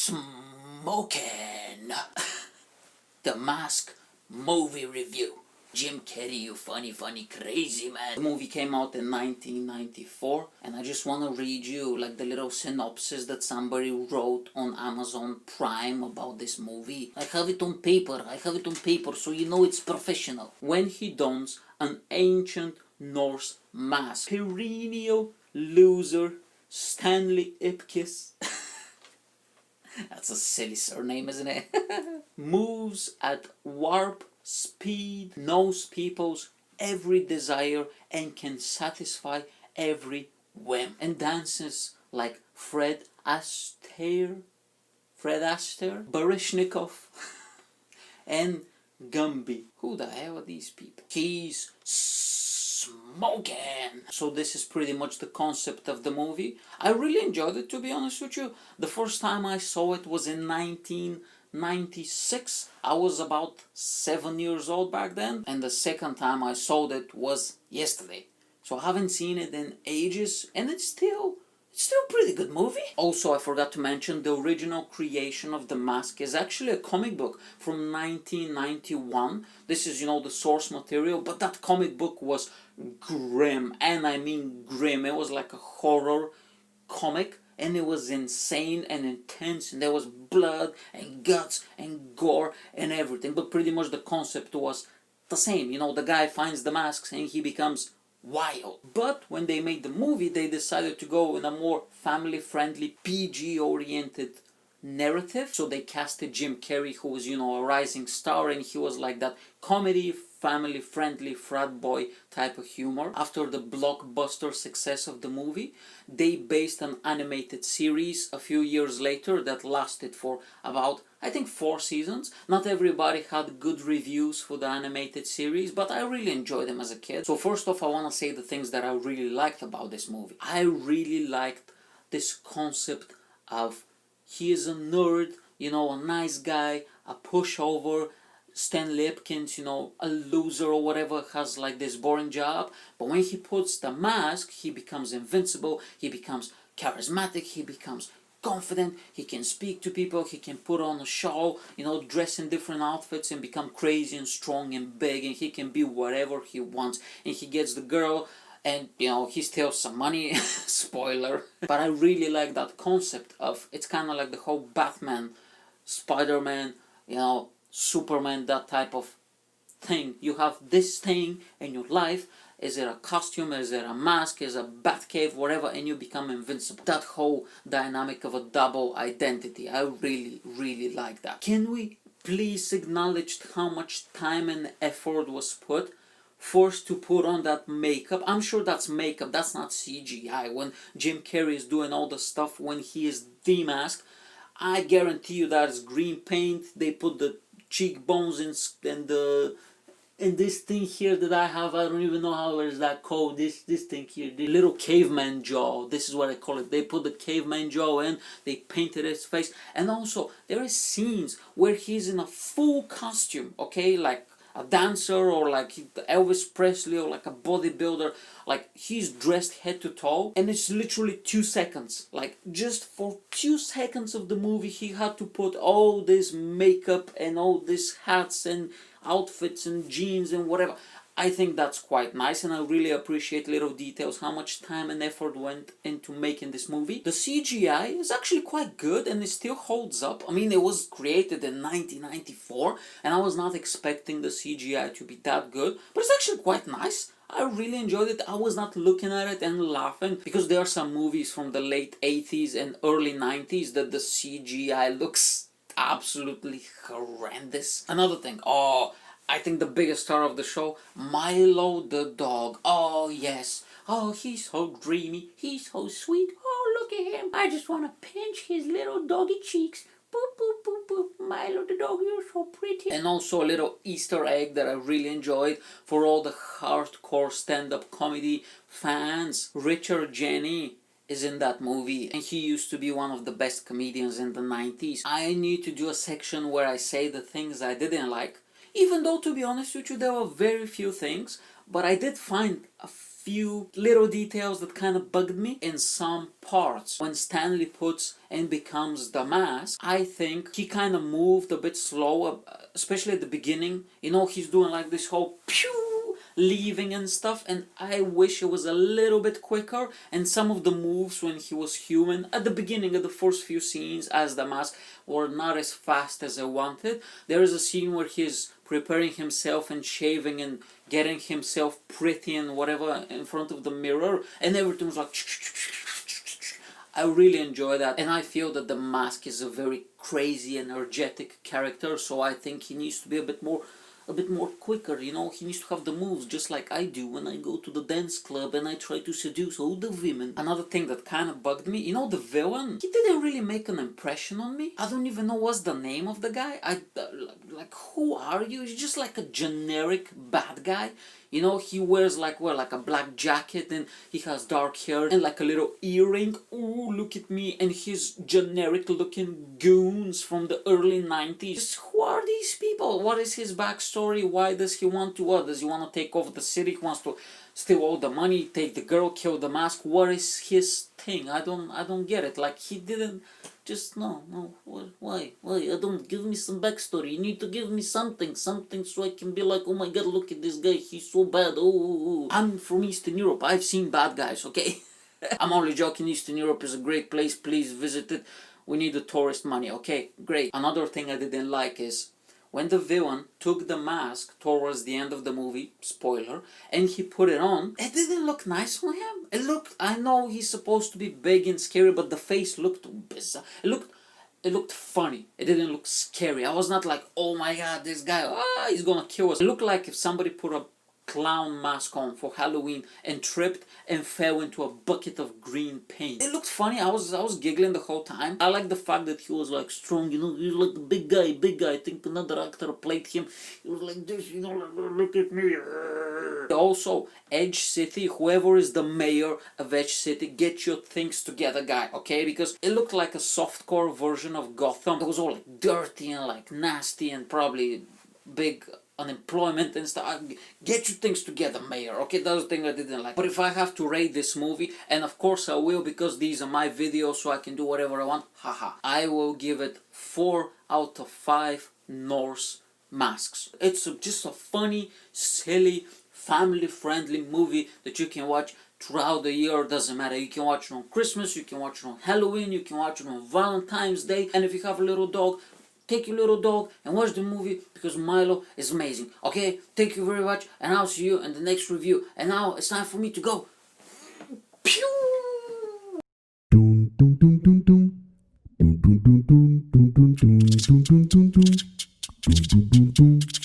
Smoking. The Mask movie review. Jim Carrey, you funny, crazy man. The movie came out in 1994, and I just want to read you like the little synopsis that somebody wrote on Amazon Prime about this movie. I have it on paper, so you know it's professional. When he dons an ancient Norse mask, perennial loser Stanley Ipkiss that's a silly surname, isn't it? Moves at warp speed, knows people's every desire and can satisfy every whim, and dances like Fred Astaire, Baryshnikov, and Gumby. Who the hell are these people? He's smoking. So this is pretty much the concept of the movie. I really enjoyed it, to be honest with you. The first time I saw it was in 1996. I was about 7 years old back then, and the second time I saw it was yesterday. So I haven't seen it in ages, and it's still a pretty good movie. Also, I forgot to mention the original creation of The Mask is actually a comic book from 1991. This is, the source material, but that comic book was grim, and I mean grim. It was like a horror comic, and it was insane and intense, and there was blood and guts and gore and everything, but pretty much the concept was the same. The guy finds the masks and he becomes wild. But when they made the movie, they decided to go in a more family-friendly, PG-oriented narrative. So they casted Jim Carrey, who was, a rising star, and he was like that comedy, family-friendly frat boy type of humor. After the blockbuster success of the movie, they based an animated series a few years later that lasted for about, I think, 4 seasons. Not everybody had good reviews for the animated series, but I really enjoyed them as a kid. So first off, I want to say the things that I really liked about this movie. I really liked this concept of he is a nerd, a nice guy, a pushover, Stanley Ipkiss, a loser or whatever, has like this boring job. But when he puts the mask, he becomes invincible, he becomes charismatic, he becomes confident, he can speak to people, he can put on a show, dress in different outfits and become crazy and strong and big, and he can be whatever he wants, and he gets the girl, and he steals some money. Spoiler. But I really like that concept of, it's kind of like the whole Batman, Spider-Man, Superman, that type of thing. You have this thing in your life. Is it a costume? Is it a mask? Is it a Batcave? Whatever, and you become invincible. That whole dynamic of a double identity, I really, really like that. Can we please acknowledge how much time and effort was put forced to put on that makeup? I'm sure that's makeup, that's not CGI. When Jim Carrey is doing all the stuff when he is demasked, I guarantee you that's green paint. They put the cheekbones and this thing here that I have, I don't even know how is that called, this thing here, the little caveman jaw, this is what I call it. They put the caveman jaw in, they painted his face, and also there is scenes where he's in a full costume, okay, like a dancer or like Elvis Presley or like a bodybuilder, like he's dressed head to toe, and it's literally 2 seconds. Like just for 2 seconds of the movie he had to put all this makeup and all these hats and outfits and jeans and whatever. I think that's quite nice, and I really appreciate little details, how much time and effort went into making this movie. The CGI is actually quite good, and it still holds up. I mean, it was created in 1994, and I was not expecting the CGI to be that good, but it's actually quite nice. I really enjoyed it. I was not looking at it and laughing, because there are some movies from the late 80s and early 90s that the CGI looks absolutely horrendous. Another thing, I think the biggest star of the show, Milo the dog. Oh yes, oh he's so dreamy, he's so sweet. Oh look at him, I just want to pinch his little doggy cheeks. Boop boop boop boop, Milo the dog, you're so pretty. And also a little Easter egg that I really enjoyed for all the hardcore stand-up comedy fans. Richard Jeni is in that movie, and he used to be one of the best comedians in the 90s. I need to do a section where I say the things I didn't like, even though, to be honest with you, there were very few things, but I did find a few little details that kind of bugged me in some parts. When Stanley puts and becomes the mask, I think he kind of moved a bit slower, especially at the beginning. You know, he's doing like this whole pew leaving and stuff, and I wish it was a little bit quicker. And some of the moves when he was human at the beginning of the first few scenes as the mask were not as fast as I wanted. There is a scene where he's preparing himself and shaving and getting himself pretty and whatever in front of the mirror, and everything was like I really enjoy that, and I feel that the mask is a very crazy, energetic character, so I think he needs to be a bit more quicker, you know. He needs to have the moves just like I do when I go to the dance club and I try to seduce all the women. Another thing that kind of bugged me, you know, the villain, he didn't really make an impression on me. I don't even know what's the name of the guy. Like, who are you? He's just like a generic bad guy. You know, he wears like a black jacket, and he has dark hair and like a little earring. Ooh, look at me. And his generic looking goons from the early 90s. Just, who are these people? What is his backstory? Why does he want to, what? Does he want to take over the city? He wants to steal all the money, take the girl, kill the mask? What is his thing? I don't get it. Like, he didn't just, no, why? I don't, give me some backstory. You need to give me something so I can be like, oh my god, look at this guy, he's so bad. Oh. I'm from Eastern Europe, I've seen bad guys, okay? I'm only joking. Eastern Europe is a great place, please visit it. We need the tourist money, okay? Great. Another thing I didn't like is when the villain took the mask towards the end of the movie, spoiler, and he put it on, it didn't look nice on him. It looked, I know he's supposed to be big and scary, but the face looked bizarre. It looked funny. It didn't look scary. I was not like, oh my god, this guy, he's gonna kill us. It looked like if somebody put a clown mask on for Halloween and tripped and fell into a bucket of green paint. It looked funny. I was giggling the whole time. I like the fact that he was like strong, you know, he's like a big guy. I think another actor played him. He was like this, you know, like, look at me. Also, Edge City, whoever is the mayor of Edge City, get your things together, guy, okay? Because it looked like a softcore version of Gotham. It was all like dirty and like nasty and probably big unemployment and stuff. Get your things together, mayor, okay? That's the thing I didn't like. But if I have to rate this movie, and of course I will because these are my videos so I can do whatever I want, haha, I will give it 4 out of 5 Norse masks. It's just a funny, silly, family-friendly movie that you can watch throughout the year. Doesn't matter. You can watch it on Christmas, you can watch it on Halloween, you can watch it on Valentine's Day, and if you have a little dog, take your little dog and watch the movie because Milo is amazing. Okay, thank you very much, and I'll see you in the next review. And now it's time for me to go. Pew! Dun, dun, dun, dun, dun. Dun, dun, dun, dun, dun, dun, dun, dun, dun, dun, dun. Dun, dun, dun, dun.